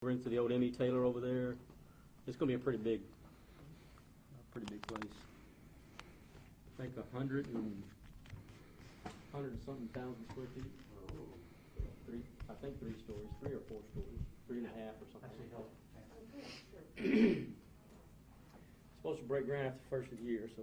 We're into the old M.E. Taylor over there. It's going to be a pretty big place. I think 100 and something thousand square feet. I think 3 stories, 3 or 4 stories, 3.5 or something. It's supposed to break ground after the first of the year, so.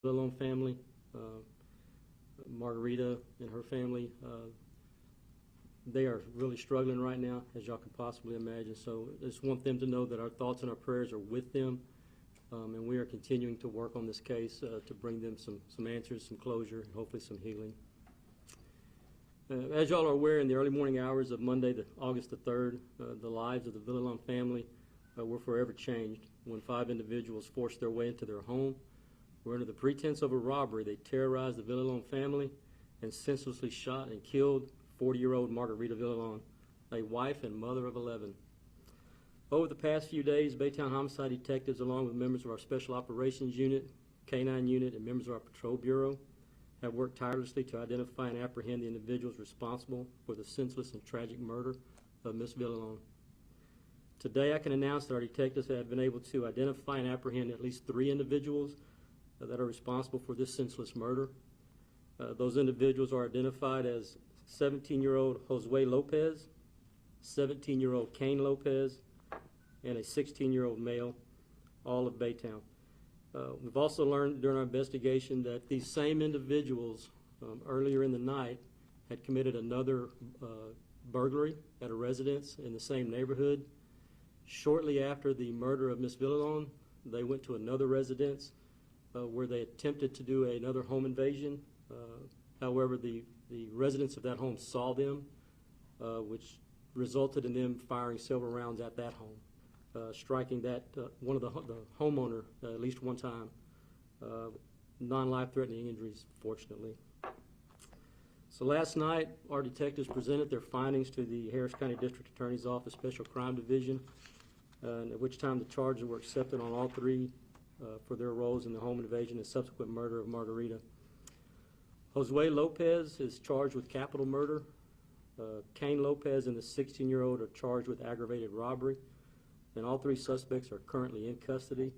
Villalon family, Margarita and her family, they are really struggling right now, as y'all can possibly imagine. So I just want them to know that our thoughts and our prayers are with them, and we are continuing to work on this case to bring them some answers, some closure, and hopefully some healing. As y'all are aware, in the early morning hours of Monday, August the 3rd, the lives of the Villalon family were forever changed when 5 individuals forced their way into their home, where under the pretense of a robbery, they terrorized the Villalon family and senselessly shot and killed 40-year-old Margarita Villalon, a wife and mother of 11. Over the past few days, Baytown homicide detectives, along with members of our Special Operations Unit, K-9 Unit, and members of our Patrol Bureau, have worked tirelessly to identify and apprehend the individuals responsible for the senseless and tragic murder of Miss Villalon. Today, I can announce that our detectives have been able to identify and apprehend at least 3 individuals that are responsible for this senseless murder. Those individuals are identified as 17-year-old Josue Lopez, 17-year-old Kane Lopez, and a 16-year-old male, all of Baytown. We've also learned during our investigation that these same individuals earlier in the night had committed another burglary at a residence in the same neighborhood. Shortly after the murder of Miss Villalon, they went to another residence where they attempted to do another home invasion. However, the residents of that home saw them, which resulted in them firing several rounds at that home, striking that one of the homeowner at least one time, non-life-threatening injuries, fortunately. So last night, our detectives presented their findings to the Harris County District Attorney's Office Special Crime Division, at which time the charges were accepted on all 3 for their roles in the home invasion and subsequent murder of Margarita. Josue Lopez is charged with capital murder. Kane Lopez and the 16-year-old are charged with aggravated robbery, and all 3 suspects are currently in custody.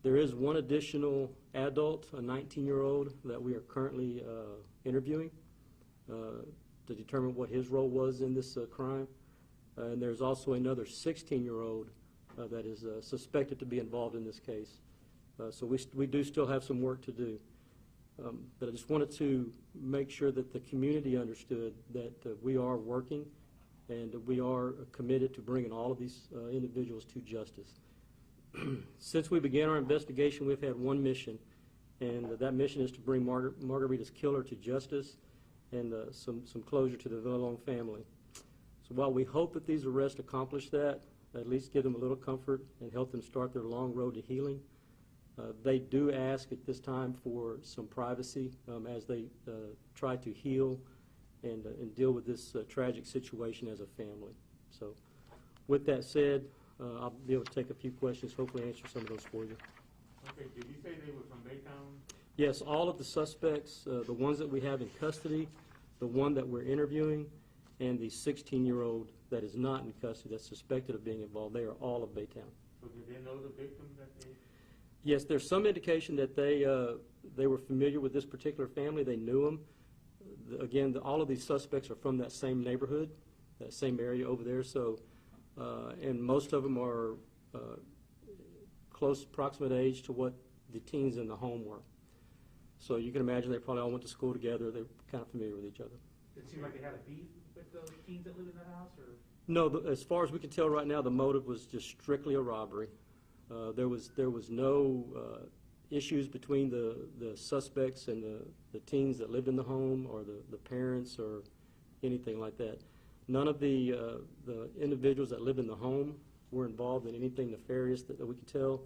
There is one additional adult, a 19-year-old, that we are currently interviewing to determine what his role was in this crime. And there's also another 16-year-old that is suspected to be involved in this case. So we do still have some work to do. But I just wanted to make sure that the community understood that we are working and we are committed to bringing all of these individuals to justice. Since we began our investigation, we've had one mission, and that mission is to bring Margarita's killer to justice and some closure to the Villalon family. So while we hope that these arrests accomplish that, at least give them a little comfort and help them start their long road to healing, they do ask at this time for some privacy as they try to heal and deal with this tragic situation as a family. So with that said, I'll be able to take a few questions, hopefully answer some of those for you. Okay, did you say they were from Baytown? Yes, all of the suspects, the ones that we have in custody, the one that we're interviewing, and the 16-year-old that is not in custody that's suspected of being involved, they are all of Baytown. So did they know the victims that they? Yes, there's some indication that they were familiar with this particular family. They knew them. Again, all of these suspects are from that same neighborhood, that same area over there. So, and most of them are close, proximate age to what the teens in the home were. So you can imagine they probably all went to school together. They're kind of familiar with each other. Did it seem like they had a beef with those teens that live in that house, or? No, as far as we can tell right now, the motive was just strictly a robbery. There was no issues between the suspects and the teens that lived in the home, or the parents, or anything like that. None of the individuals that lived in the home were involved in anything nefarious that we could tell.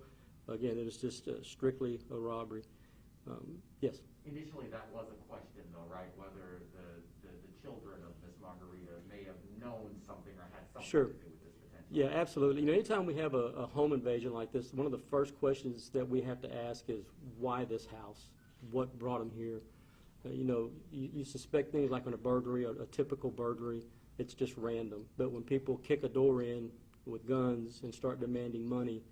Again, it was just strictly a robbery. Yes? Initially, that was a question, though, right? Whether the children of Miss Margarita may have known something or had something Sure. to do with this potential. Yeah, absolutely. You know, anytime we have a home invasion like this, one of the first questions that we have to ask is, why this house? What brought them here? You know, you suspect things like on a burglary, a typical burglary, it's just random. But when people kick a door in with guns and start demanding money,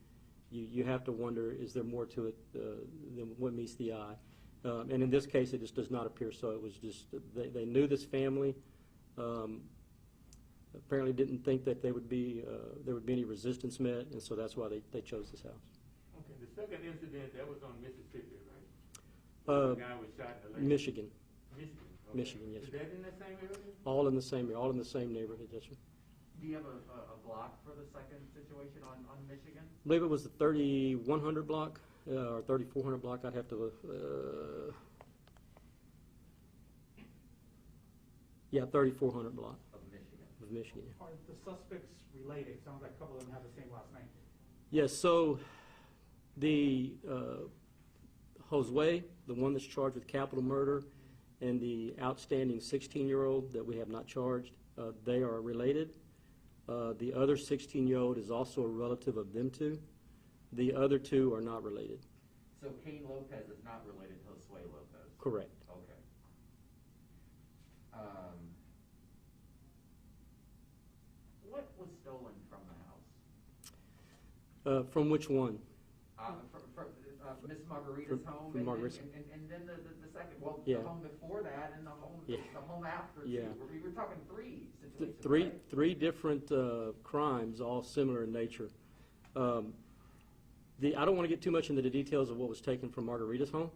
you have to wonder, is there more to it than what meets the eye? And in this case, it just does not appear so. It was just, they knew this family. Apparently didn't think that there would be any resistance met, and so that's why they chose this house. Okay, the second incident, that was on Mississippi, right? The guy was shot in the leg. Michigan. Michigan. Okay. Michigan, yes. Is that in the same area? All in the same area, all in the same neighborhood, yes, sir. Do you have a block for the second situation on Michigan? I believe it was the 3100 block, or 3400 block. I'd have to, yeah, 3400 block Of Michigan. of Michigan. Are the suspects related? Sounds like a couple of them have the same last name. Yes, so the Josue, the one that's charged with capital murder, and the outstanding 16-year-old that we have not charged, they are related. The other 16-year-old is also a relative of them two. The other two are not related. So Cain Lopez is not related to Josue Lopez? Correct. Okay. What was stolen from the house? From which one? Miss Margarita's home, from Margarita's. and then the second, well, Yeah. the home before that, and the home after. Yeah. Too. We were talking three situations. Three different crimes, all similar in nature. I don't want to get too much into the details of what was taken from Margarita's home,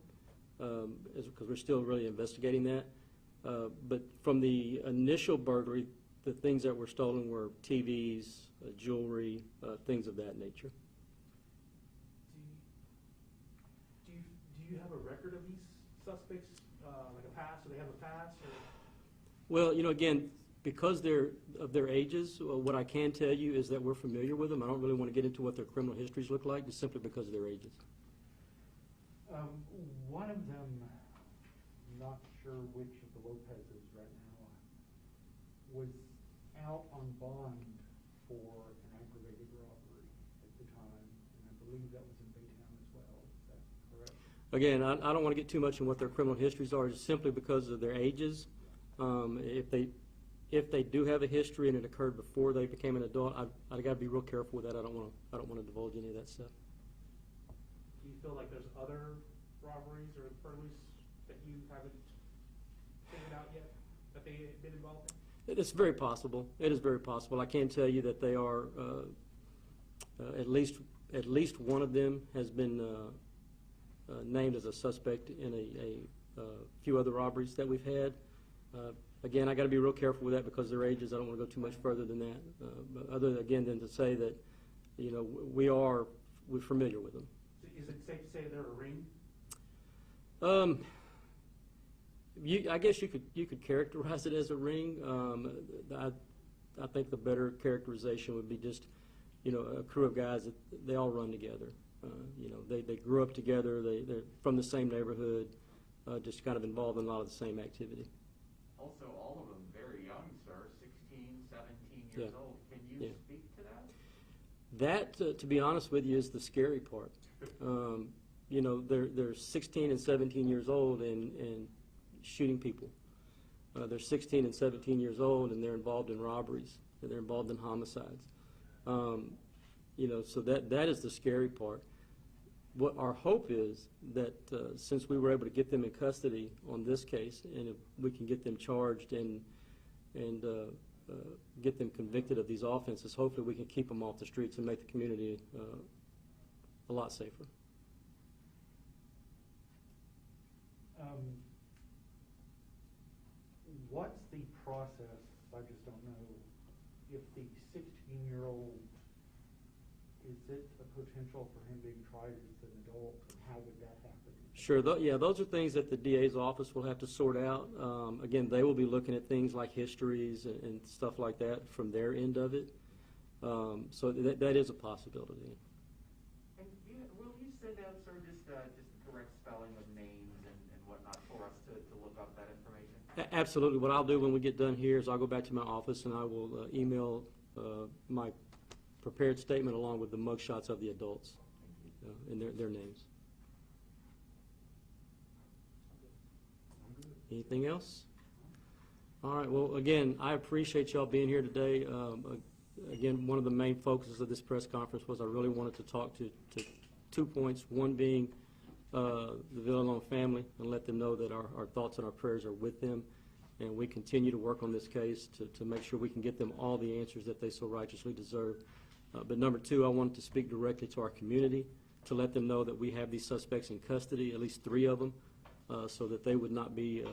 because we're still really investigating that. But from the initial burglary, the things that were stolen were TVs, jewelry, things of that nature. Do you have a record of these suspects, like a past? Do they have a past? Or? Well, you know, again, because they're of their ages, what I can tell you is that we're familiar with them. I don't really want to get into what their criminal histories look like, just simply because of their ages. One of them, not sure which of the Lopez's right now, was out on bond for an aggravated robbery at the time, and I believe that was in Baytown as well. Is that correct? Again, I don't want to get too much in what their criminal histories are, just simply because of their ages. If they do have a history and it occurred before they became an adult, I got to be real careful with that. I don't want to divulge any of that stuff. Do you feel like there's other robberies or burglaries that you haven't figured out yet that they've been involved in? It's very possible. It is very possible. I can tell you that they are, at least one of them has been named as a suspect in a few other robberies that we've had. Again, I got to be real careful with that because of their ages. I don't want to go too much further than that. But other again than to say that, you know, we're familiar with them. Is it safe to say they're a ring? I guess you could characterize it as a ring. I think the better characterization would be just, you know, a crew of guys that they all run together. You know, they grew up together. They're from the same neighborhood, just kind of involved in a lot of the same activity. Also, all of them very young, sir, 16, 17 years old. Can you speak to that? That, to be honest with you, is the scary part. You know, they're 16 and 17 years old and shooting people. They're 16 and 17 years old and they're involved in robberies. And they're involved in homicides. You know, so that is the scary part. What our hope is that since we were able to get them in custody on this case, and if we can get them charged and get them convicted of these offenses, hopefully we can keep them off the streets and make the community a lot safer. What's the process, I just don't know, if the 16-year-old, is it a potential for him being tried as an adult, and how would that happen? Sure, yeah, those are things that the DA's office will have to sort out. Again, they will be looking at things like histories and stuff like that from their end of it. So that is a possibility. And will you send out, sir, just correct spelling of names and whatnot for us to look up that information? Absolutely. What I'll do when we get done here is I'll go back to my office and I will email my prepared statement along with the mugshots of the adults and their names. Anything else? All right. Well, again, I appreciate y'all being here today. Again, one of the main focuses of this press conference was I really wanted to talk to 2 points. One being the Villalon family and let them know that our thoughts and our prayers are with them. And we continue to work on this case to make sure we can get them all the answers that they so righteously deserve. But number two, I wanted to speak directly to our community to let them know that we have these suspects in custody, at least 3 of them, so that they would not be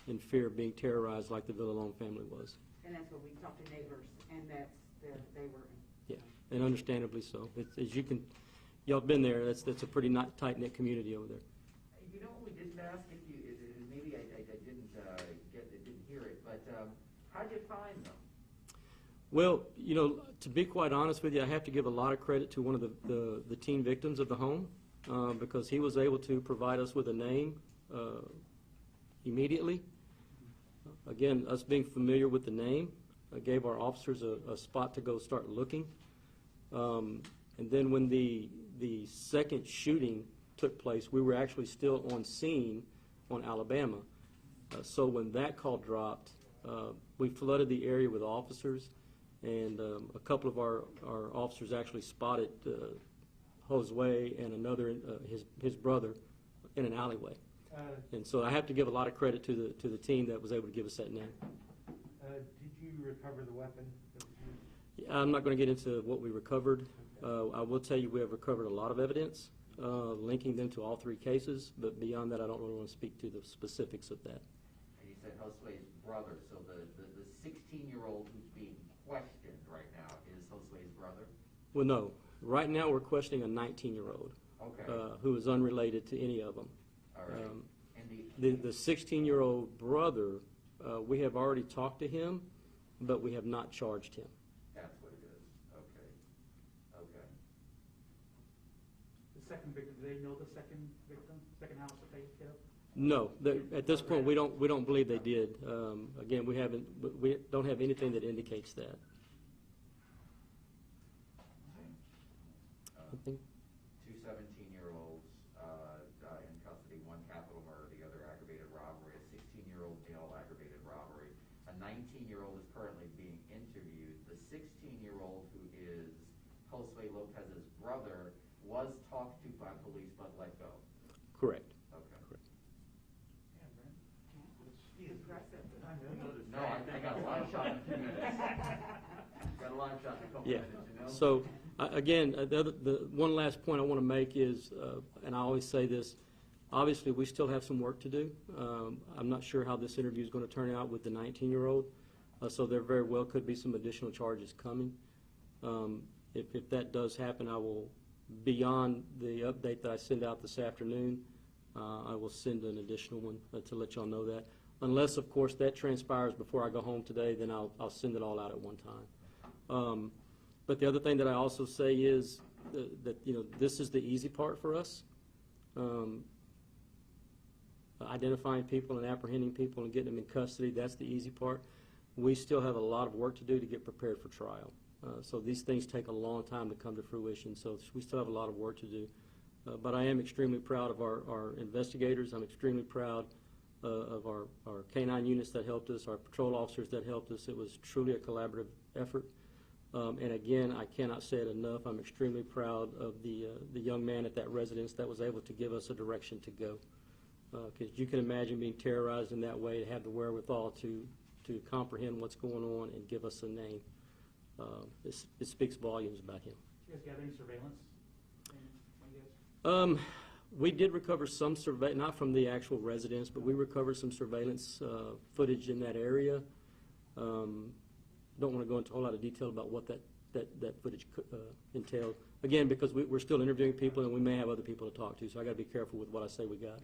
in fear of being terrorized like the Villalon family was. And that's what we talked to neighbors, and they were. Yeah, and understandably so. As you can, y'all been there. That's a pretty tight-knit community over there. You know what we didn't ask, if you maybe I didn't hear it, but how'd you find them? Well, you know, to be quite honest with you, I have to give a lot of credit to one of the teen victims of the home because he was able to provide us with a name immediately. Again, us being familiar with the name gave our officers a spot to go start looking. And then when the second shooting took place, we were actually still on scene on Alabama. So when that call dropped, we flooded the area with officers, and a couple of our officers actually spotted Josue and another, his brother, in an alleyway. And so I have to give a lot of credit to the team that was able to give us that name. Did you recover the weapon that was used? I'm not going to get into what we recovered. I will tell you we have recovered a lot of evidence linking them to all 3 cases, but beyond that I don't really want to speak to the specifics of that. And you said Josue's brother, so the 16-year-old who's being questioned right now is Josue's brother? Well, no. Right now we're questioning a 19-year-old who is unrelated to any of them. All right. The 16-year-old brother, we have already talked to him, but we have not charged him. That's what it is. Okay. Okay. The second victim, do they know the second victim, second house that they hit up? No, at this point we don't believe they did. Again, we don't have anything that indicates that. Two 17-year-olds in custody, one capital murder, the other aggravated robbery, a 16-year-old male aggravated robbery. A 19-year-old is currently being interviewed. The 16-year-old, who is Josue Lopez's brother, was talked to by police but let go. Correct. Okay. Correct. Yeah, Brent. Aggressive. You know, the No, I got a lot of shots. Just a couple Yeah. minutes, you know? So, again, the one last point I want to make is, and I always say this, obviously, we still have some work to do. I'm not sure how this interview is going to turn out with the 19-year-old, so there very well could be some additional charges coming. If that does happen, I will, beyond the update that I send out this afternoon, I will send an additional one to let y'all know that. Unless, of course, that transpires before I go home today, then I'll send it all out at one time. But the other thing that I also say is that this is the easy part for us. Identifying people and apprehending people and getting them in custody, that's the easy part. We still have a lot of work to do to get prepared for trial. So these things take a long time to come to fruition, so we still have a lot of work to do. But I am extremely proud of our investigators. I'm extremely proud of our K-9 units that helped us, our patrol officers that helped us. It was truly a collaborative effort. And again, I cannot say it enough. I'm extremely proud of the young man at that residence that was able to give us a direction to go. Because you can imagine being terrorized in that way, to have the wherewithal to comprehend what's going on and give us a name. It speaks volumes about him. Do you guys gather any surveillance? I guess? We did recover some surveillance, not from the actual residence, but we recovered some surveillance footage in that area. Don't want to go into a whole lot of detail about what that footage entailed. Again, because we're still interviewing people and we may have other people to talk to, so I got to be careful with what I say we got.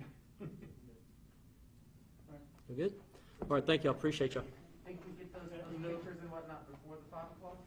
We good? All right, thank you. I appreciate y'all. Think we get those pictures and whatnot before the 5 o'clock?